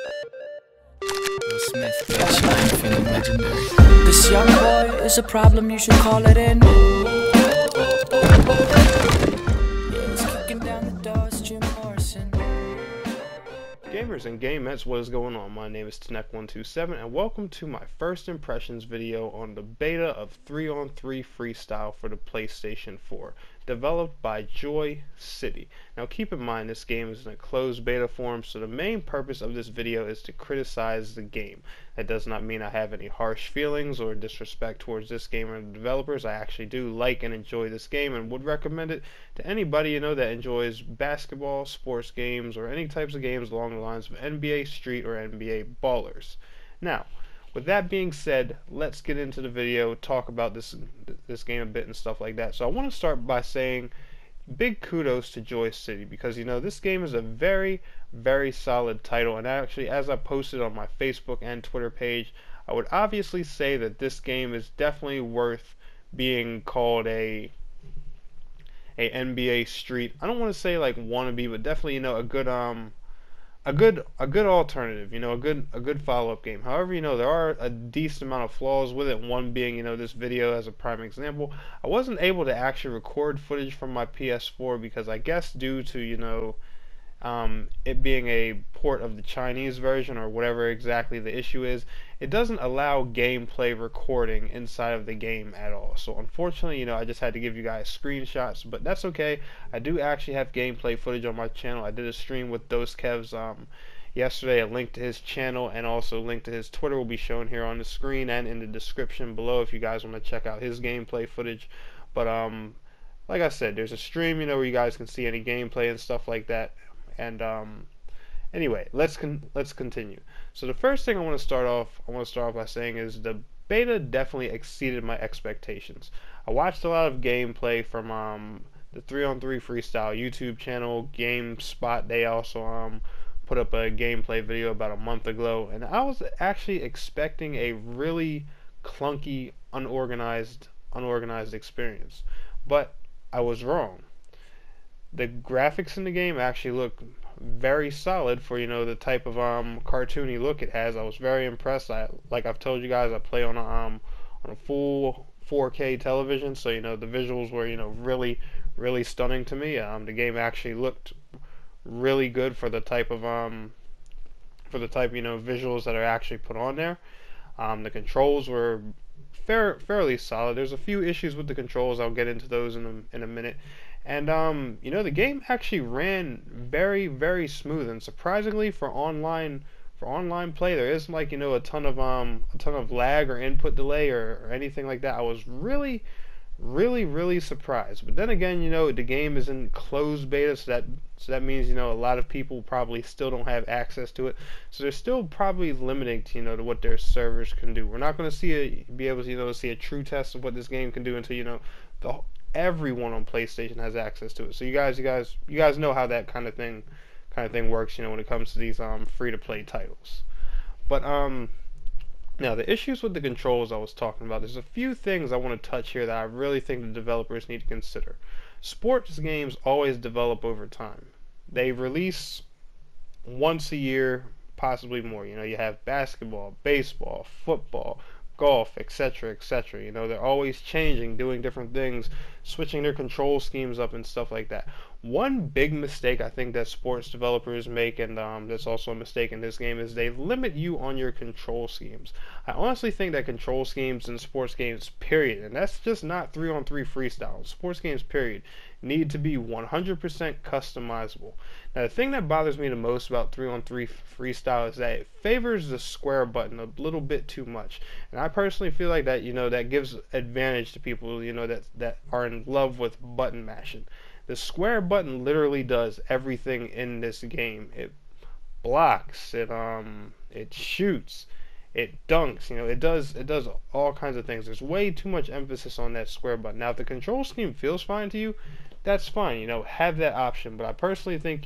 Will Smith, bitch, I ain't feeling legendary. This young boy is a problem, you should call it in. Yeah, he's kicking down the doors, Jim Morrison. Gamers and gamettes, what is going on? My name is Tnek127 and welcome to my first impressions video on the beta of 3on3 Freestyle for the PlayStation 4, developed by Joy City. Now keep in mind this game is in a closed beta form, so the main purpose of this video is to criticize the game. That does not mean I have any harsh feelings or disrespect towards this game or the developers. I actually do like and enjoy this game and would recommend it to anybody that enjoys basketball, sports games, or any types of games along the lines of NBA Street or NBA Ballers. Now, with that being said, let's get into the video, talk about this game a bit and stuff like that. So I want to start by saying big kudos to Joy City because this game is a very, very solid title, and actually, as I posted on my Facebook and Twitter page, I would obviously say that this game is definitely worth being called a NBA Street. I don't want to say like wannabe, but definitely a good alternative, a good follow-up game. However, there are a decent amount of flaws with it. One being, this video as a prime example. I wasn't able to actually record footage from my PS4 because I guess due to, it being a port of the Chinese version or whatever exactly the issue is, it doesn't allow gameplay recording inside of the game at all. So unfortunately, I just had to give you guys screenshots, but that's okay. I do actually have gameplay footage on my channel. I did a stream with Those Kevs yesterday. A link to his channel and also a link to his Twitter will be shown here on the screen and in the description below if you guys want to check out his gameplay footage. But like I said, there's a stream where you guys can see any gameplay and stuff like that. And anyway, let's continue. So the first thing I want to start off by saying is the beta definitely exceeded my expectations. I watched a lot of gameplay from the 3on3 Freestyle YouTube channel, GameSpot. They also put up a gameplay video about a month ago, and I was actually expecting a really clunky, unorganized experience, but I was wrong. The graphics in the game actually look very solid for the type of cartoony look it has. I was very impressed. Like I've told you guys, I play on a full 4K television, so the visuals were really stunning to me. The game actually looked really good for the type of visuals that are actually put on there. The controls were fairly solid. There's a few issues with the controls. I'll get into those in a minute. And the game actually ran very, very smooth, and surprisingly for online play, there isn't like a ton of lag or input delay or anything like that. I was really surprised. But then again, the game is in closed beta, so that means a lot of people probably still don't have access to it. So they're still probably limiting to what their servers can do. We're not going to be able to see a true test of what this game can do until everyone on PlayStation has access to it. So you guys know how that kind of thing works, when it comes to these free-to-play titles. But now the issues with the controls I was talking about, there's a few things I want to touch here that I really think the developers need to consider. Sports games always develop over time. They release once a year, possibly more. You have basketball, baseball, football, golf, etc., etc. They're always changing, doing different things, switching their control schemes up and stuff like that. One big mistake I think that sports developers make, and that's also a mistake in this game, is they limit you on your control schemes. I honestly think that control schemes in sports games, period, and that's just not 3on3 Freestyle, sports games, period, need to be 100% customizable. Now, the thing that bothers me the most about 3on3 Freestyle is that it favors the square button a little bit too much. And I personally feel like that, that gives advantage to people, that are in love with button mashing. The square button literally does everything in this game. It blocks, it shoots, it dunks, it does all kinds of things. There's way too much emphasis on that square button. Now, if the control scheme feels fine to you, that's fine, have that option. But I personally think,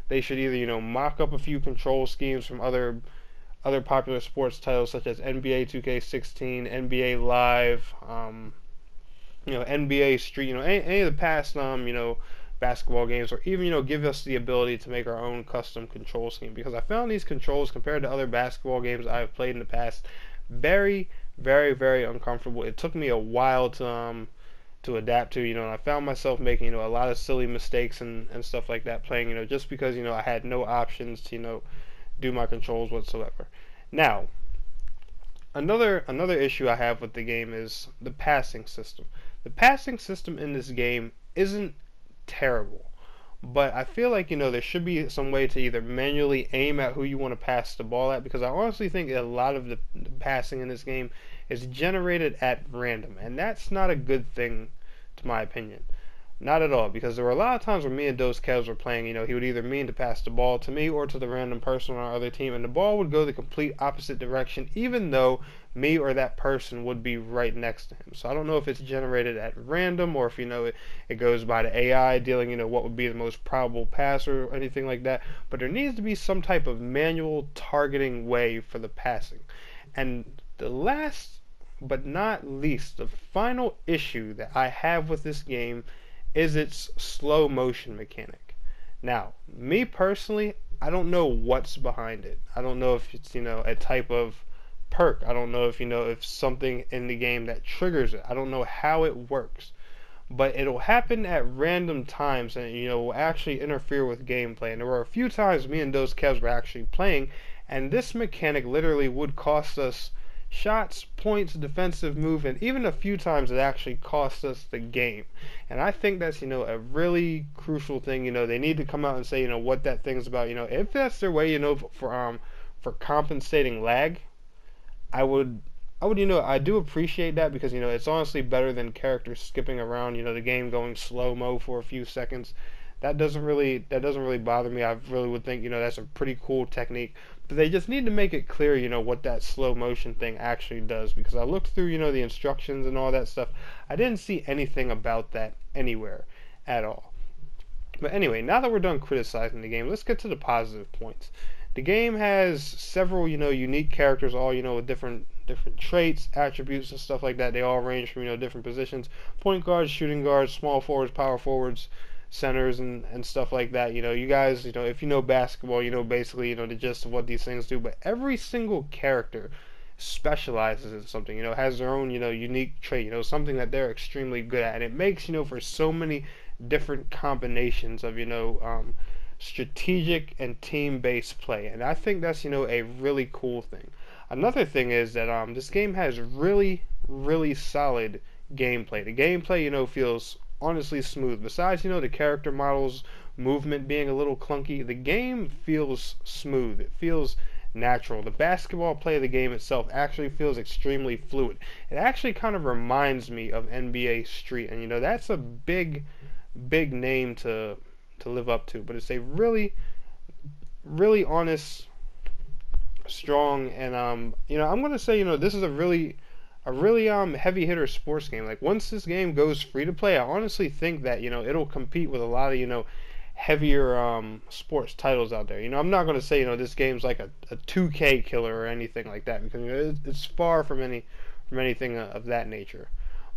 they should either, mock up a few control schemes from other popular sports titles such as NBA 2K16, NBA Live, NBA Street, any of the past basketball games, or even, you know, give us the ability to make our own custom control scheme, because I found these controls, compared to other basketball games I've played in the past, very, very, very uncomfortable. It took me a while to adapt to, you know, and I found myself making, you know, a lot of silly mistakes and stuff like that playing, you know, just because, you know, I had no options to, you know, do my controls whatsoever. Now, another issue I have with the game is the passing system. The passing system in this game isn't terrible, but I feel like, you know, there should be some way to either manually aim at who you want to pass the ball at, because I honestly think a lot of the passing in this game is generated at random, and that's not a good thing, to my opinion. Not at all, because there were a lot of times where me and Dos Kevs were playing, you know, he would either mean to pass the ball to me or to the random person on our other team, and the ball would go the complete opposite direction, even though me or that person would be right next to him. So I don't know if it's generated at random, or if, you know, it goes by the AI dealing, you know, what would be the most probable pass or anything like that, but there needs to be some type of manual targeting way for the passing. And the last but not least, the final issue that I have with this game is its slow motion mechanic. Now, me personally, I don't know what's behind it. I don't know if it's, you know, a type of perk. I don't know if, you know, if something in the game that triggers it. I don't know how it works. But it'll happen at random times, and, you know, will actually interfere with gameplay. And there were a few times me and those Kevs were actually playing, and this mechanic literally would cost us shots, points, defensive move, and even a few times it actually cost us the game. And I think that's, you know, a really crucial thing. You know, they need to come out and say, you know, what that thing's about. You know, if that's their way, you know, for compensating lag, I would, you know, I do appreciate that, because, you know, it's honestly better than characters skipping around, you know, the game going slow-mo for a few seconds. That doesn't really bother me. I really would think, you know, that's a pretty cool technique. But they just need to make it clear, you know, what that slow motion thing actually does, because I looked through, you know, the instructions and all that stuff. I didn't see anything about that anywhere at all. But anyway, now that we're done criticizing the game, let's get to the positive points. The game has several, you know, unique characters, all, you know, with different traits, attributes, and stuff like that. They all range from, you know, different positions: point guards, shooting guards, small forwards, power forwards, centers, and stuff like that. You know, you guys, you know, if you know basketball, you know basically, you know, the gist of what these things do. But every single character specializes in something, you know, has their own, you know, unique trait, you know, something that they're extremely good at, and it makes, you know, for so many different combinations of, you know, strategic and team-based play. And I think that's, you know, a really cool thing. Another thing is that this game has really, really solid gameplay. The gameplay, you know, feels honestly smooth. Besides, you know, the character models movement being a little clunky, the game feels smooth. It feels natural. The basketball play of the game itself actually feels extremely fluid. It actually kind of reminds me of NBA Street, and, you know, that's a big name to live up to. But it's a really, really honest, strong, and you know, I'm gonna say, you know, this is a really heavy hitter sports game. Like, once this game goes free to play, I honestly think that, you know, it'll compete with a lot of, you know, heavier sports titles out there. You know, I'm not gonna say, you know, this game's like a 2K killer or anything like that, because, you know, it's far from anything of that nature.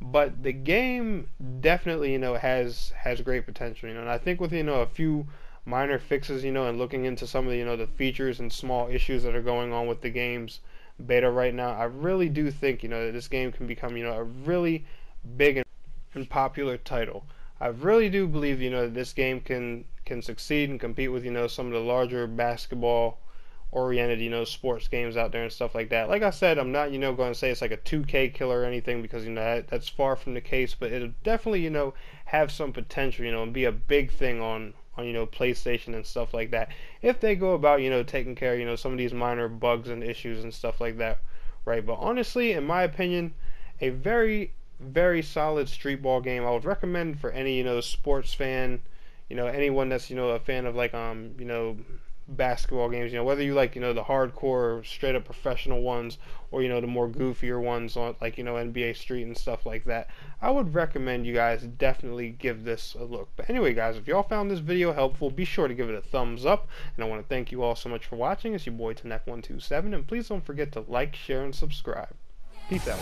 But the game definitely, you know, has great potential. You know, and I think with, you know, a few minor fixes, you know, and looking into some of the, you know, the features and small issues that are going on with the game's beta right now, I really do think, you know, that this game can become, you know, a really big and popular title. I really do believe, you know, that this game can succeed and compete with, you know, some of the larger basketball oriented, you know, sports games out there and stuff like that. Like I said, I'm not, you know, going to say it's like a 2K killer or anything, because, you know, that's far from the case, but it'll definitely, you know, have some potential, you know, and be a big thing on, you know, PlayStation and stuff like that, if they go about, you know, taking care of, you know, some of these minor bugs and issues and stuff like that, right? But honestly, in my opinion, a very, very solid street ball game. I would recommend for any, you know, sports fan, you know, anyone that's, you know, a fan of, like, you know, basketball games, you know, whether you like, you know, the hardcore straight up professional ones, or, you know, the more goofier ones on, like, you know, NBA Street and stuff like that, I would recommend you guys definitely give this a look. But anyway, guys, if y'all found this video helpful, be sure to give it a thumbs up, and I want to thank you all so much for watching. It's your boy Tanek127, and please don't forget to like, share, and subscribe. Peace out.